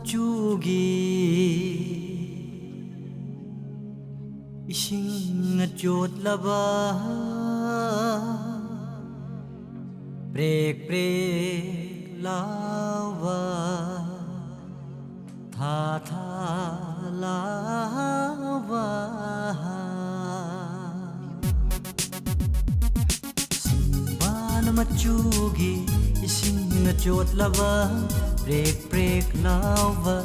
machugi ising jot laba prek prek lawa tha tha lawa simban machugi ising jot laba prek prek lawa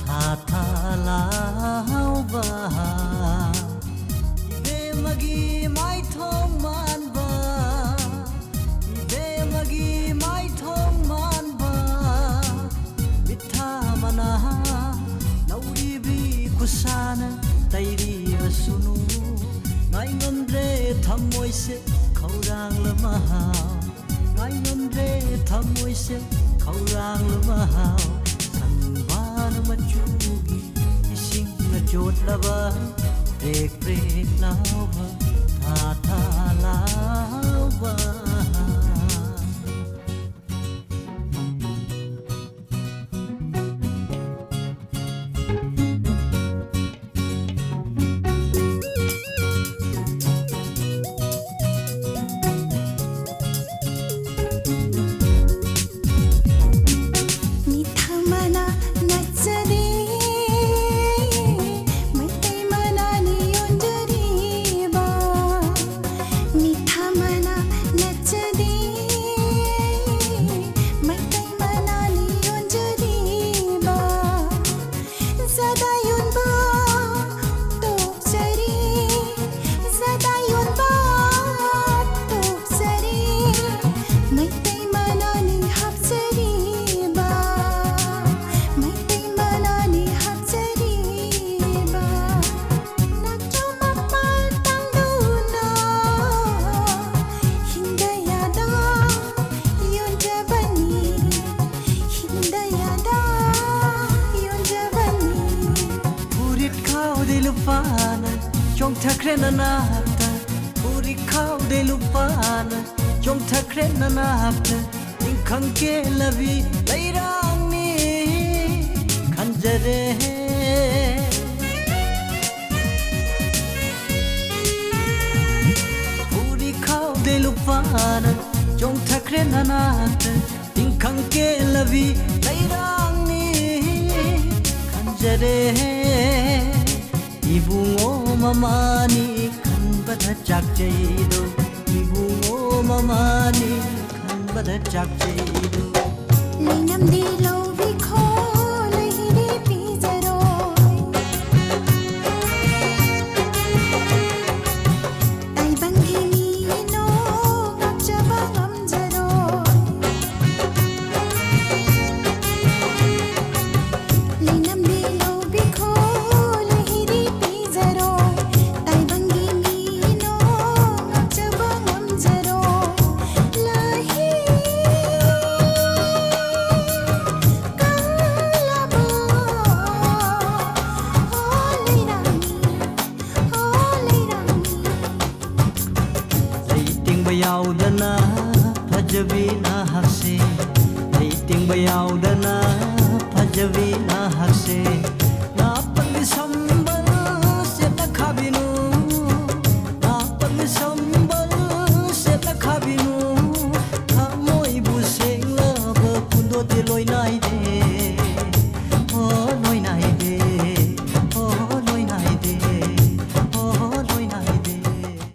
tha tha lawa magi mai thong man ba ide magi mai thong man ba mitha mana nauri bi kusana tairi sunu ngai ngomre thamoi se khaurang lama ngai ngomre thamoi se khaurang lama sanban machugi ising na jot laba prek prek lawa tha tha lawa chong thakrena nata puri khau de lupana chong thakrena nata ning khang ke lavi lairang ni khanjare puri khau de lupana chong thakrena nata ning khang ke lavi lairang ni khanjare ibungo mamani khanbada chakchaido ibungo mamani khanbada chakchaido lainam di lobi kho lahiri pizaro tai bangi ni no gachaba amjaro lainam di lobi kho yaudana pajavi na hakse leiting ba yaudana pajavi na hakse na pang sambal se ta khabinu na pang sambal se ta khabinu thamoi bu sengla ba pundo te loi nai de